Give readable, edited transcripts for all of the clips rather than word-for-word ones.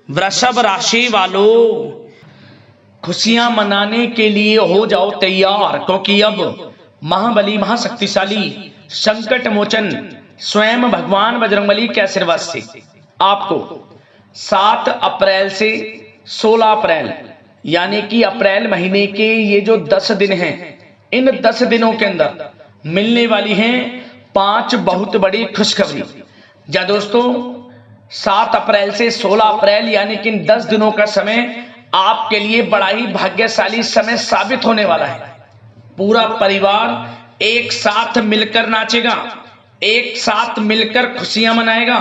वृषभ राशि वालों, खुशियां मनाने के लिए हो जाओ तैयार, क्योंकि अब महाबली महाशक्तिशाली संकट मोचन स्वयं भगवान बजरंगबली के आशीर्वाद से आपको 7 अप्रैल से 16 अप्रैल यानी कि अप्रैल महीने के ये जो 10 दिन हैं, इन 10 दिनों के अंदर मिलने वाली हैं 5 बहुत बड़ी खुशखबरी। या दोस्तों, 7 अप्रैल से 16 अप्रैल यानी कि इन 10 दिनों का समय आपके लिए बड़ा ही भाग्यशाली समय साबित होने वाला है। पूरा परिवार एक साथ मिलकर नाचेगा, एक साथ मिलकर खुशियां मनाएगा।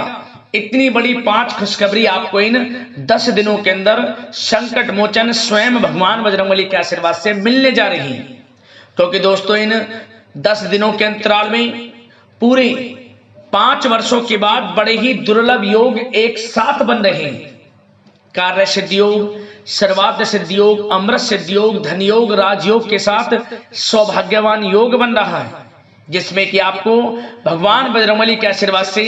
इतनी बड़ी 5 खुशखबरी आपको इन 10 दिनों के अंदर संकट मोचन स्वयं भगवान बजरंगबली के आशीर्वाद से मिलने जा रही है। क्योंकि दोस्तों, इन 10 दिनों के अंतराल में पूरे 5 वर्षों के बाद बड़े ही दुर्लभ योग एक साथ बन रहे हैं। कार्य सिद्धि योग, सर्वार्थ सिद्धि योग, अमृत सिद्धि योग, धन योग, राजयोग के साथ सौभाग्यवान योग बन रहा है, जिसमें कि आपको भगवान बजरंगबली के आशीर्वाद से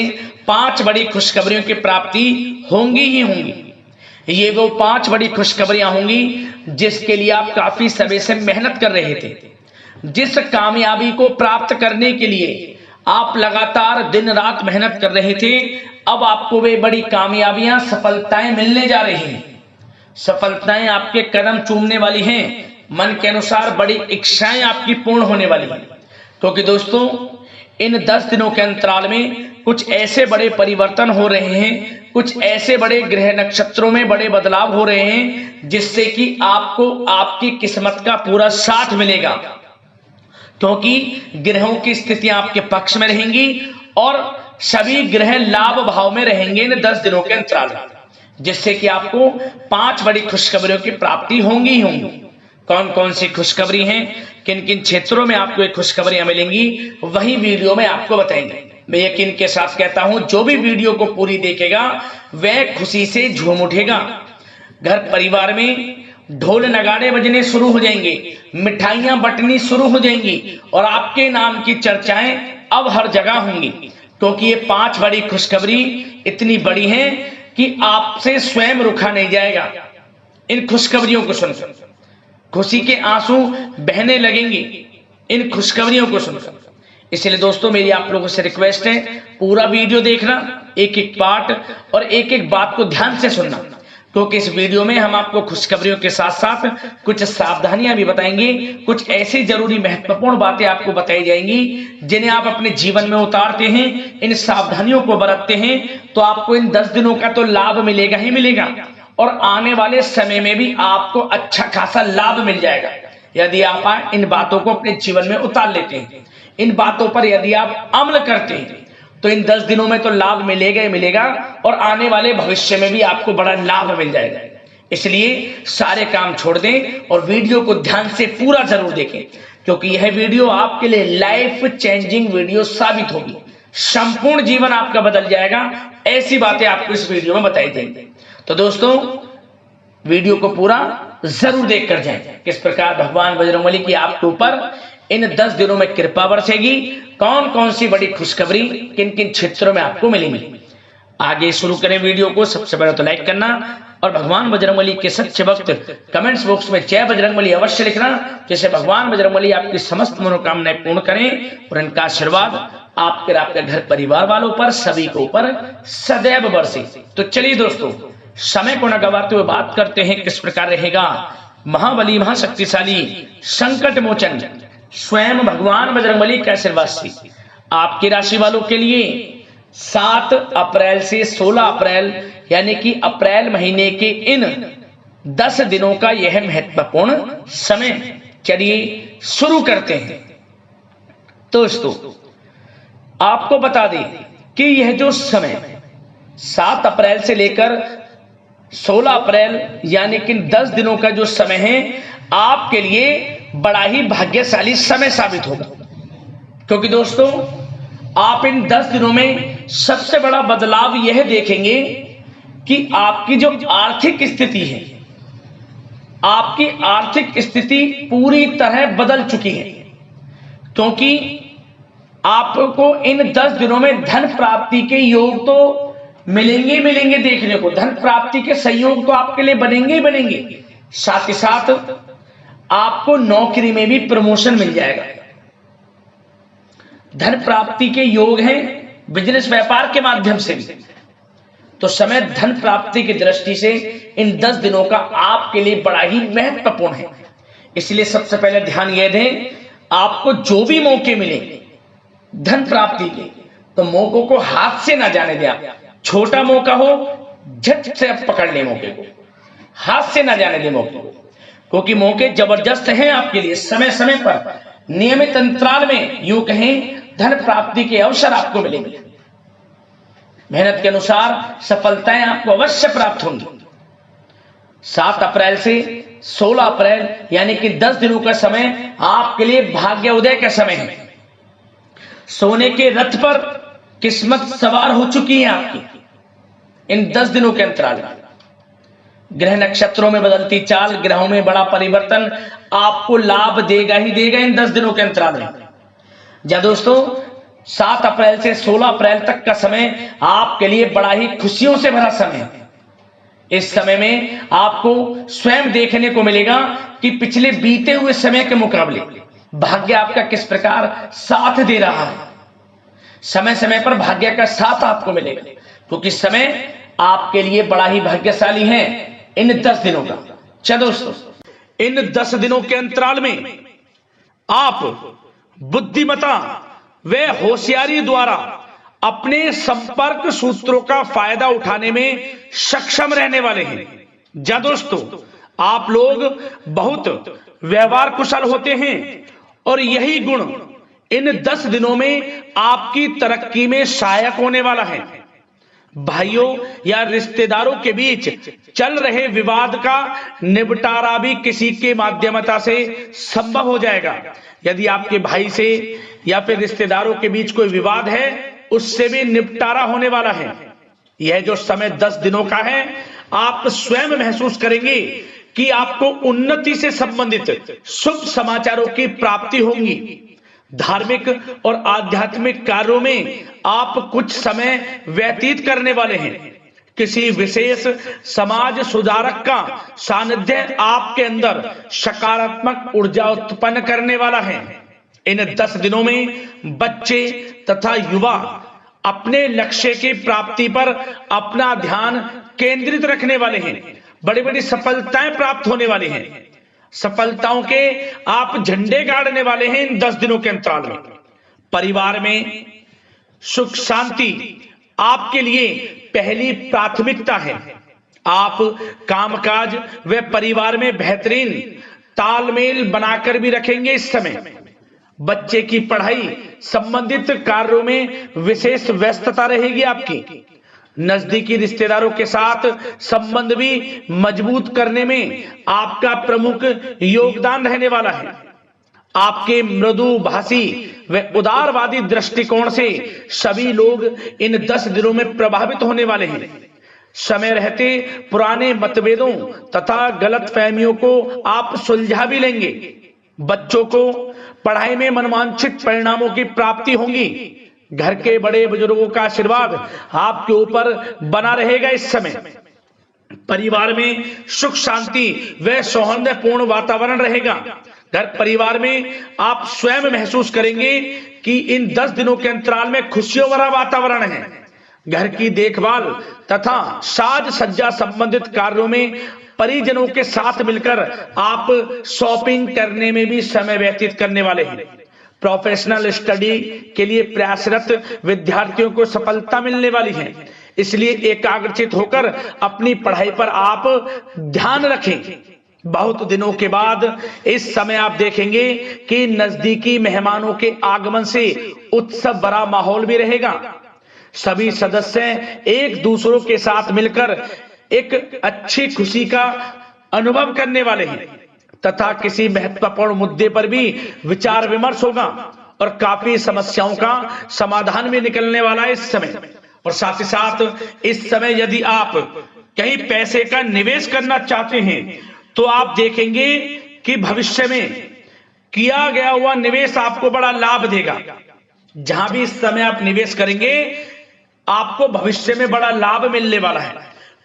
5 बड़ी खुशखबरियों की प्राप्ति होंगी ही होंगी। ये वो 5 बड़ी खुशखबरियां होंगी जिसके लिए आप काफी समय से मेहनत कर रहे थे। जिस कामयाबी को प्राप्त करने के लिए आप लगातार दिन रात मेहनत कर रहे थे, अब आपको वे बड़ी कामयाबियां, सफलताएं मिलने जा रही हैं। सफलताएं आपके कदम चूमने वाली हैं। मन के अनुसार बड़ी इच्छाएं आपकी पूर्ण होने वाली हैं। क्योंकि दोस्तों, इन 10 दिनों के अंतराल में कुछ ऐसे बड़े परिवर्तन हो रहे हैं, कुछ ऐसे बड़े ग्रह नक्षत्रों में बड़े बदलाव हो रहे हैं, जिससे कि आपको आपकी किस्मत का पूरा साथ मिलेगा। क्योंकि ग्रहों की स्थितियां आपके पक्ष में रहेंगी और सभी ग्रह लाभ भाव में रहेंगे इन 10 दिनों के अंतराल में, जिससे कि आपको 5 बड़ी खुशखबरियों की प्राप्ति होंगी ही होंगी। कौन कौन सी खुशखबरी हैं, किन किन क्षेत्रों में आपको ये खुशखबरियां मिलेंगी, वही वीडियो में आपको बताएंगे। मैं यकीन के साथ कहता हूं, जो भी वीडियो को पूरी देखेगा वह खुशी से झूम उठेगा। घर परिवार में ढोल नगाड़े बजने शुरू हो जाएंगे, मिठाइयां बंटनी शुरू हो जाएंगी और आपके नाम की चर्चाएं अब हर जगह होंगी। क्योंकि ये 5 बड़ी खुशखबरी इतनी बड़ी हैं कि आपसे स्वयं रुका नहीं जाएगा। इन खुशखबरियों को सुनकर खुशी के आंसू बहने लगेंगे इन खुशखबरियों को सुनकर। इसलिए दोस्तों, मेरी आप लोगों से रिक्वेस्ट है, पूरा वीडियो देखना, एक एक पार्ट और एक एक बात को ध्यान से सुनना। क्योंकि इस वीडियो में हम आपको खुशखबरियों के साथ साथ कुछ सावधानियां भी बताएंगे, कुछ ऐसी जरूरी महत्वपूर्ण बातें आपको बताई जाएंगी जिन्हें आप अपने जीवन में उतारते हैं, इन सावधानियों को बरतते हैं, तो आपको इन 10 दिनों का तो लाभ मिलेगा ही मिलेगा और आने वाले समय में भी आपको अच्छा खासा लाभ मिल जाएगा यदि आप इन बातों को अपने जीवन में उतार लेते हैं। इन बातों पर यदि आप अमल करते हैं तो इन 10 दिनों में तो लाभ मिलेगा ही मिलेगा और आने वाले भविष्य में भी आपको बड़ा लाभ मिल जाएगा। इसलिए सारे काम छोड़ दें और वीडियो को ध्यान से पूरा जरूर देखें, क्योंकि यह वीडियो आपके लिए लाइफ चेंजिंग वीडियो साबित होगी। संपूर्ण जीवन आपका बदल जाएगा, ऐसी बातें आपको इस वीडियो में बताई जाएंगी। तो दोस्तों, वीडियो को पूरा जरूर देख कर जाएं किस प्रकार भगवान बजरंगबली की आपके ऊपर इन 10 दिनों में कृपा बरसेगी, कौन कौन सी बड़ी खुशखबरी किन किन क्षेत्रों में आपको मिलेंगी। आगे शुरू करें वीडियो को। सबसे पहले तो लाइक करना और भगवान बजरंगबली के सच्चे भक्त कमेंट्स बॉक्स में जय बजरंगबली अवश्य लिखना, जिससे भगवान बजरंगबली आपकी समस्त मनोकामनाएं पूर्ण करें और इनका आशीर्वाद आपके घर परिवार वालों पर, सभी के ऊपर सदैव बरसे। तो चलिए दोस्तों, समय को न गवाते हुए बात करते हैं किस प्रकार रहेगा महाबली महाशक्तिशाली संकट मोचन स्वयं भगवान बजरंगबली के आशीर्वाद से आपकी राशि वालों के लिए 7 अप्रैल से 16 अप्रैल यानी कि अप्रैल महीने के इन 10 दिनों का यह महत्वपूर्ण समय। चलिए शुरू करते हैं। दोस्तों, आपको बता दें कि यह जो समय 7 अप्रैल से लेकर 16 अप्रैल यानी कि 10 दिनों का जो समय है, आपके लिए बड़ा ही भाग्यशाली समय साबित होगा। क्योंकि दोस्तों, आप इन 10 दिनों में सबसे बड़ा बदलाव यह देखेंगे कि आपकी जो आर्थिक स्थिति है, आपकी आर्थिक स्थिति पूरी तरह बदल चुकी है। क्योंकि आपको इन 10 दिनों में धन प्राप्ति के योग तो मिलेंगे मिलेंगे देखने को। धन प्राप्ति के संयोग तो आपके लिए बनेंगे ही बनेंगे, साथ ही साथ आपको नौकरी में भी प्रमोशन मिल जाएगा। धन प्राप्ति के योग हैं बिजनेस व्यापार के माध्यम से भी। तो समय धन प्राप्ति की दृष्टि से इन 10 दिनों का आपके लिए बड़ा ही महत्वपूर्ण है। इसलिए सबसे पहले ध्यान यह दें, आपको जो भी मौके मिले धन प्राप्ति के, तो मौकों को हाथ से ना जाने दें। आप छोटा मौका हो झट से आप पकड़ लें मौके को, हाथ से ना जाने दें मौके को, क्योंकि मौके जबरदस्त हैं आपके लिए। समय समय पर नियमित अंतराल में यूं कहें धन प्राप्ति के अवसर आपको मिलेंगे। मेहनत के अनुसार सफलताएं आपको अवश्य प्राप्त होंगी। 7 अप्रैल से 16 अप्रैल यानी कि 10 दिनों का समय आपके लिए भाग्य उदय का समय है। सोने के रथ पर किस्मत सवार हो चुकी है आपकी इन 10 दिनों के अंतराल में। ग्रह नक्षत्रों में बदलती चाल, ग्रहों में बड़ा परिवर्तन आपको लाभ देगा ही देगा इन 10 दिनों के अंतराल में। जा दोस्तों, 7 अप्रैल से 16 अप्रैल तक का समय आपके लिए बड़ा ही खुशियों से भरा समय है। इस समय में आपको स्वयं देखने को मिलेगा कि पिछले बीते हुए समय के मुकाबले भाग्य आपका किस प्रकार साथ दे रहा है। समय समय पर भाग्य का साथ आपको मिलेगा, क्योंकि समय आपके लिए बड़ा ही भाग्यशाली है इन 10 दिनों का। चलो दोस्तों, इन 10 दिनों के अंतराल में आप बुद्धिमता व होशियारी द्वारा अपने संपर्क सूत्रों का फायदा उठाने में सक्षम रहने वाले हैं। जा दोस्तों, आप लोग बहुत व्यवहार कुशल होते हैं और यही गुण इन 10 दिनों में आपकी तरक्की में सहायक होने वाला है। भाइयों या रिश्तेदारों के बीच चल रहे विवाद का निपटारा भी किसी के माध्यमता से संभव हो जाएगा। यदि आपके भाई से या फिर रिश्तेदारों के बीच कोई विवाद है, उससे भी निपटारा होने वाला है। यह जो समय 10 दिनों का है, आप स्वयं महसूस करेंगे कि आपको उन्नति से संबंधित शुभ समाचारों की प्राप्ति होगी। धार्मिक और आध्यात्मिक कार्यों में आप कुछ समय व्यतीत करने वाले हैं। किसी विशेष समाज सुधारक का सानिध्य आपके अंदर सकारात्मक ऊर्जा उत्पन्न करने वाला है। इन 10 दिनों में बच्चे तथा युवा अपने लक्ष्य की प्राप्ति पर अपना ध्यान केंद्रित रखने वाले हैं। बड़ी बड़ी सफलताएं प्राप्त होने वाली हैं। सफलताओं के आप झंडे गाड़ने वाले हैं इन 10 दिनों के अंतराल में। परिवार में सुख शांति आपके लिए पहली प्राथमिकता है। आप कामकाज व परिवार में बेहतरीन तालमेल बनाकर भी रखेंगे। इस समय बच्चे की पढ़ाई संबंधित कार्यों में विशेष व्यस्तता रहेगी आपकी। नजदीकी रिश्तेदारों के साथ संबंध भी मजबूत करने में आपका प्रमुख योगदान रहने वाला है। आपके मृदु भाषी व उदारवादी दृष्टिकोण से सभी लोग इन 10 दिनों में प्रभावित होने वाले हैं। समय रहते पुराने मतभेदों तथा गलतफहमियों को आप सुलझा भी लेंगे। बच्चों को पढ़ाई में मनवांछित परिणामों की प्राप्ति होगी। घर के बड़े बुजुर्गों का आशीर्वाद आपके ऊपर बना रहेगा। इस समय परिवार में सुख शांति व सौहार्दपूर्ण वातावरण रहेगा। घर परिवार में आप स्वयं महसूस करेंगे कि इन 10 दिनों के अंतराल में खुशियों भरा वातावरण है। घर की देखभाल तथा साज सज्जा संबंधित कार्यों में परिजनों के साथ मिलकर आप शॉपिंग करने में भी समय व्यतीत करने वाले हैं। प्रोफेशनल स्टडी के लिए प्रयासरत विद्यार्थियों को सफलता मिलने वाली है। इसलिए एकाग्रचित होकर अपनी पढ़ाई पर आप ध्यान रखें। बहुत दिनों के बाद इस समय आप देखेंगे कि नजदीकी मेहमानों के आगमन से उत्सव भरा माहौल भी रहेगा। सभी सदस्य एक दूसरों के साथ मिलकर एक अच्छी खुशी का अनुभव करने वाले हैं तथा किसी महत्वपूर्ण मुद्दे पर भी विचार विमर्श होगा और काफी समस्याओं का समाधान भी निकलने वाला है इस समय। और साथ ही साथ इस समय यदि आप कहीं पैसे का निवेश करना चाहते हैं तो आप देखेंगे कि भविष्य में किया गया हुआ निवेश आपको बड़ा लाभ देगा। जहां भी इस समय आप निवेश करेंगे आपको भविष्य में बड़ा लाभ मिलने वाला है,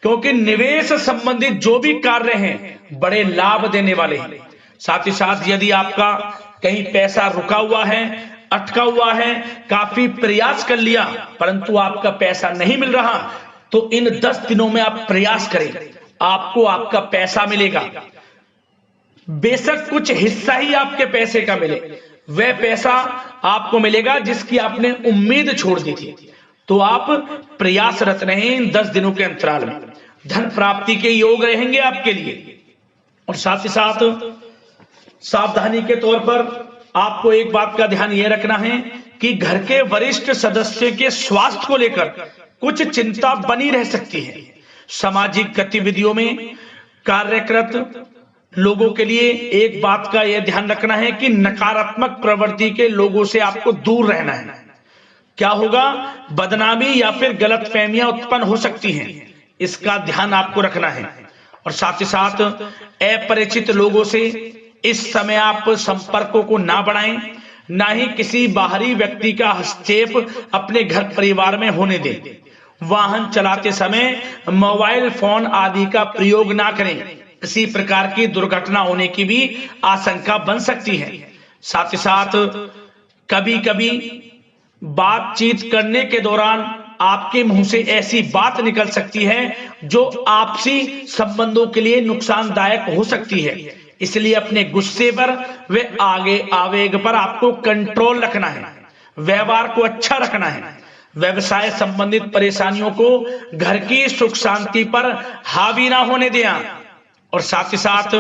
क्योंकि निवेश संबंधित जो भी कार्य हैं बड़े लाभ देने वाले हैं। साथ ही साथ यदि आपका कहीं पैसा रुका हुआ है, अटका हुआ है, काफी प्रयास कर लिया परंतु आपका पैसा नहीं मिल रहा, तो इन 10 दिनों में आप प्रयास करें, आपको आपका पैसा मिलेगा। बेशक कुछ हिस्सा ही आपके पैसे का मिले, वह पैसा आपको मिलेगा जिसकी आपने उम्मीद छोड़ दी थी। तो आप प्रयासरत रहें इन 10 दिनों के अंतराल में, धन प्राप्ति के योग रहेंगे आपके लिए। और साथ ही साथ सावधानी के तौर पर आपको एक बात का ध्यान यह रखना है कि घर के वरिष्ठ सदस्य के स्वास्थ्य को लेकर कुछ चिंता बनी रह सकती है। सामाजिक गतिविधियों में कार्यरत लोगों के लिए एक बात का यह ध्यान रखना है कि नकारात्मक प्रवृत्ति के लोगों से आपको दूर रहना है। क्या होगा, बदनामी या फिर गलतफहमियां उत्पन्न हो सकती हैं, इसका ध्यान आपको रखना है। और साथ ही साथ अपरिचित लोगों से इस समय आप संपर्कों को ना बढ़ाएं, ना ही किसी बाहरी व्यक्ति का हस्तक्षेप अपने घर परिवार में होने दें। वाहन चलाते समय मोबाइल फोन आदि का प्रयोग ना करें, किसी प्रकार की दुर्घटना होने की भी आशंका बन सकती है। साथ ही साथ कभी कभी बातचीत करने के दौरान आपके मुंह से ऐसी बात निकल सकती है जो आपसी संबंधों के लिए नुकसानदायक हो सकती है। इसलिए अपने गुस्से पर व आगे आवेग पर आपको कंट्रोल रखना है, व्यवहार को अच्छा रखना है। व्यवसाय संबंधित परेशानियों को घर की सुख शांति पर हावी ना होने दें। और साथ ही साथ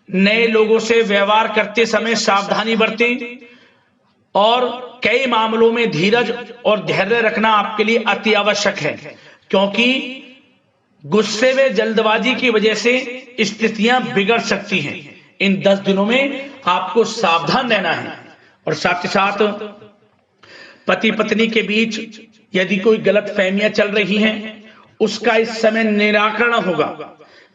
नए लोगों से व्यवहार करते समय सावधानी बरतें और कई मामलों में धीरज और धैर्य रखना आपके लिए अति आवश्यक है, क्योंकि गुस्से व जल्दबाजी की वजह से स्थितियां बिगड़ सकती हैं। इन 10 दिनों में आपको सावधान रहना है। और साथ ही साथ पति पत्नी के बीच यदि कोई गलतफहमियां चल रही हैं, उसका इस समय निराकरण होगा।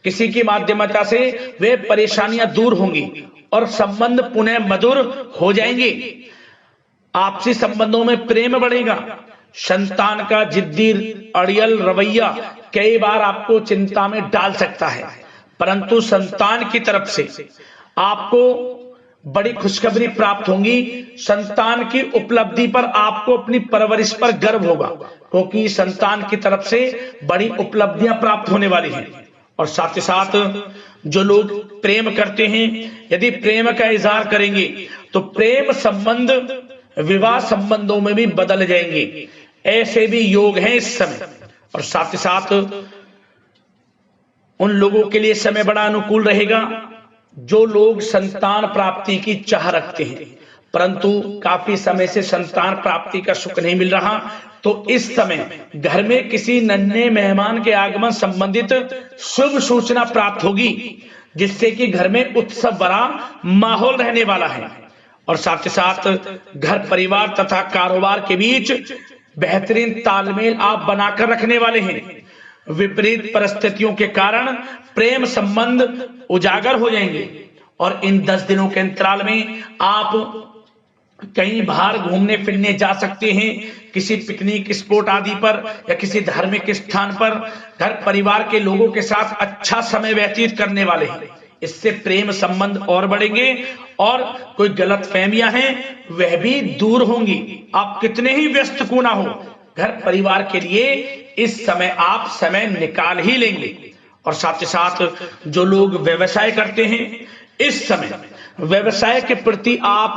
किसी की माध्यमता से वे परेशानियां दूर होंगी और संबंध पुनः मधुर हो जाएंगे। आपसी संबंधों में प्रेम बढ़ेगा। संतान का जिद्दी अड़ियल रवैया कई बार आपको चिंता में डाल सकता है, परंतु संतान की तरफ से आपको बड़ी खुशखबरी प्राप्त होगी। संतान की उपलब्धि पर आपको अपनी परवरिश पर गर्व होगा, क्योंकि संतान की तरफ से बड़ी उपलब्धियां प्राप्त होने वाली हैं। और साथ ही साथ जो लोग प्रेम करते हैं, यदि प्रेम का इजहार करेंगे तो प्रेम संबंध विवाह संबंधों में भी बदल जाएंगे, ऐसे भी योग हैं इस समय। और साथ ही साथ उन लोगों के लिए समय बड़ा अनुकूल रहेगा जो लोग संतान प्राप्ति की चाह रखते हैं, परंतु काफी समय से संतान प्राप्ति का सुख नहीं मिल रहा, तो इस समय घर में किसी नन्हे मेहमान के आगमन संबंधित शुभ सूचना प्राप्त होगी, जिससे कि घर में उत्सव भरा माहौल रहने वाला है। और साथ ही साथ घर परिवार तथा कारोबार के बीच बेहतरीन तालमेल आप बनाकर रखने वाले हैं। विपरीत परिस्थितियों के कारण प्रेम संबंध उजागर हो जाएंगे। और इन 10 दिनों के अंतराल में आप कहीं बाहर घूमने फिरने जा सकते हैं, किसी पिकनिक स्पॉट आदि पर या किसी धार्मिक स्थान पर घर परिवार के लोगों के साथ अच्छा समय व्यतीत करने वाले हैं। इससे प्रेम संबंध और बढ़ेंगे और कोई गलतफहमियां हैं वह भी दूर होंगी। आप कितने ही व्यस्त क्यों ना हो, घर परिवार के लिए इस समय आप समय निकाल ही लेंगे। और साथ ही साथ जो लोग व्यवसाय करते हैं, इस समय व्यवसाय के प्रति आप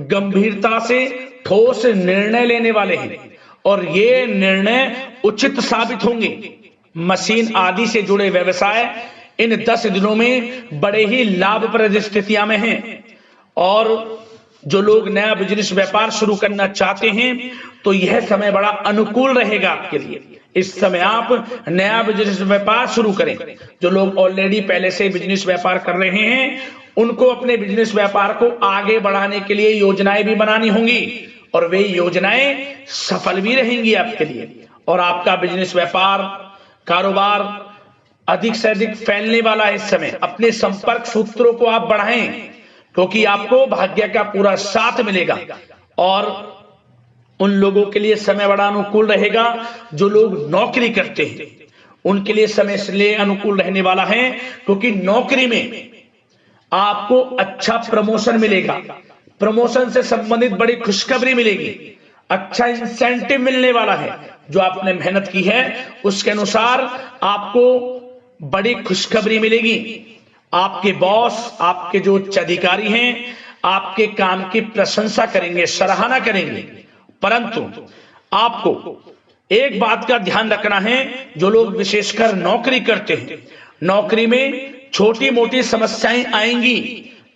गंभीरता से ठोस निर्णय लेने वाले हैं और ये निर्णय उचित साबित होंगे। मशीन आदि से जुड़े व्यवसाय इन 10 दिनों में बड़े ही लाभप्रद स्थितियां में हैं। और जो लोग नया बिजनेस व्यापार शुरू करना चाहते हैं तो यह समय बड़ा अनुकूल रहेगा आपके लिए। इस समय आप नया बिजनेस व्यापार शुरू करें। जो लोग ऑलरेडी पहले से बिजनेस व्यापार कर रहे हैं उनको अपने बिजनेस व्यापार को आगे बढ़ाने के लिए योजनाएं भी बनानी होंगी और वे योजनाएं सफल भी रहेंगी आपके लिए। और आपका बिजनेस व्यापार कारोबार अधिक से अधिक फैलने वाला है। इस समय अपने संपर्क सूत्रों को आप बढ़ाएं, क्योंकि आपको भाग्य का पूरा साथ मिलेगा। और उन लोगों के लिए समय बड़ा अनुकूल रहेगा जो लोग नौकरी करते हैं, उनके लिए समय इसलिए अनुकूल रहने वाला है क्योंकि नौकरी में आपको अच्छा प्रमोशन मिलेगा, प्रमोशन से संबंधित बड़ी खुशखबरी मिलेगी, अच्छा इंसेंटिव मिलने वाला है। जो आपने मेहनत की है उसके अनुसार आपको बड़ी खुशखबरी मिलेगी। आपके बॉस, आपके जो उच्च अधिकारी हैं, आपके काम की प्रशंसा करेंगे, सराहना करेंगे। परंतु आपको एक बात का ध्यान रखना है, जो लोग विशेषकर नौकरी करते हैं, नौकरी में छोटी मोटी समस्याएं आएंगी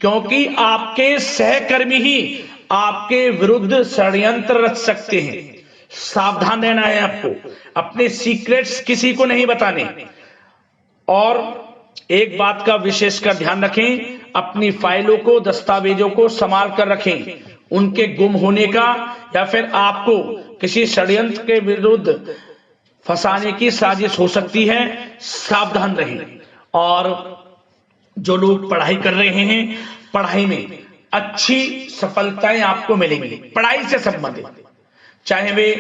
क्योंकि आपके सहकर्मी ही आपके विरुद्ध षड्यंत्र रच सकते हैं। सावधान रहना है आपको, अपने सीक्रेट्स किसी को नहीं बताने। और एक बात का विशेषकर ध्यान रखें, अपनी फाइलों को, दस्तावेजों को संभाल कर रखें। उनके गुम होने का या फिर आपको किसी षड्यंत्र के विरुद्ध फंसाने की साजिश हो सकती है, सावधान रहें। और जो लोग पढ़ाई कर रहे हैं, पढ़ाई में अच्छी सफलताएं आपको मिलेंगी। पढ़ाई से संबंधित, चाहे वे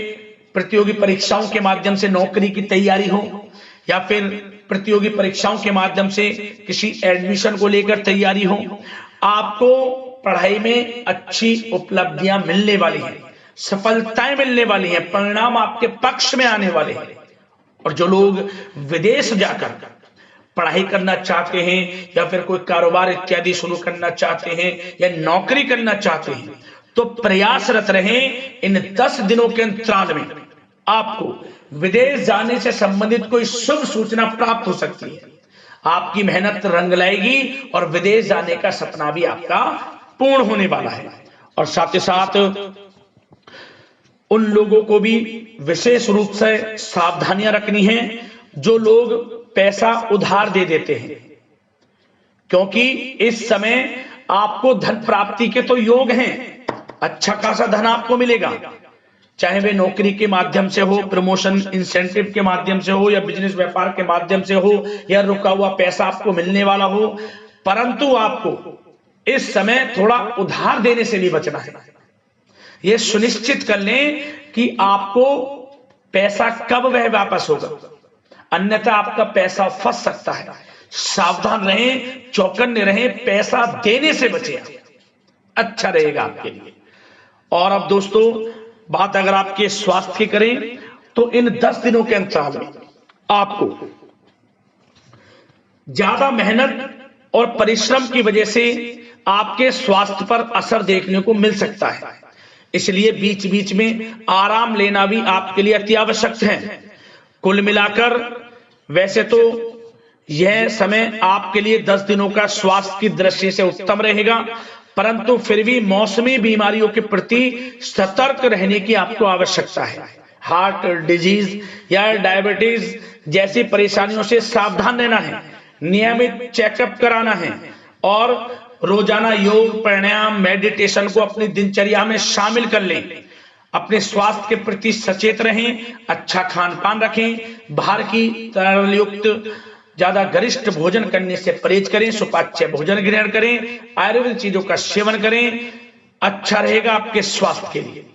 प्रतियोगी परीक्षाओं के माध्यम से नौकरी की तैयारी हो या फिर प्रतियोगी परीक्षाओं के माध्यम से किसी एडमिशन को लेकर तैयारी हो, आपको पढ़ाई में अच्छी उपलब्धियां मिलने वाली हैं, सफलताएं मिलने वाली हैं, परिणाम आपके पक्ष में आने वाले हैं। और जो लोग विदेश जाकर पढ़ाई करना चाहते हैं या फिर कोई कारोबार इत्यादि शुरू करना चाहते हैं या नौकरी करना चाहते हैं, तो प्रयासरत रहें। इन 10 दिनों के अंतराल में आपको विदेश जाने से संबंधित कोई शुभ सूचना प्राप्त हो सकती है। आपकी मेहनत रंग लाएगी और विदेश जाने का सपना भी आपका पूर्ण होने वाला है। और साथ ही साथ उन लोगों को भी विशेष रूप से सावधानियां रखनी है जो लोग पैसा उधार दे देते हैं, क्योंकि इस समय आपको धन प्राप्ति के तो योग हैं, अच्छा खासा धन आपको मिलेगा, चाहे वे नौकरी के माध्यम से हो, प्रमोशन इंसेंटिव के माध्यम से हो, या बिजनेस व्यापार के माध्यम से हो, या रुका हुआ पैसा आपको मिलने वाला हो। परंतु आपको इस समय थोड़ा उधार देने से भी बचना है। यह सुनिश्चित कर लें कि आपको पैसा कब वह वापस होगा, अन्यथा आपका पैसा फंस सकता है। सावधान रहें, चौकन्ने रहें, पैसा देने से बचें, अच्छा रहेगा आपके लिए। और अब दोस्तों, बात अगर आपके स्वास्थ्य की करें तो इन 10 दिनों के अंतराल में आपको ज्यादा मेहनत और परिश्रम की वजह से आपके स्वास्थ्य पर असर देखने को मिल सकता है। इसलिए बीच बीच में आराम लेना भी आपके लिए अति आवश्यक है। कुल मिलाकर वैसे तो यह समय आपके लिए 10 दिनों का स्वास्थ्य की दृष्टि से उत्तम रहेगा, परंतु फिर भी मौसमी बीमारियों के प्रति सतर्क रहने की आपको आवश्यकता है। हार्ट डिजीज या डायबिटीज जैसी परेशानियों से सावधान रहना है, नियमित चेकअप कराना है और रोजाना योग, प्राणायाम, मेडिटेशन को अपनी दिनचर्या में शामिल कर लें। अपने स्वास्थ्य के प्रति सचेत रहें, अच्छा खान पान रखें, बाहर की तरल युक्त ज्यादा गरिष्ठ भोजन करने से परहेज करें, सुपाच्य भोजन ग्रहण करें, आयुर्वेदिक चीजों का सेवन करें, अच्छा रहेगा आपके स्वास्थ्य के लिए।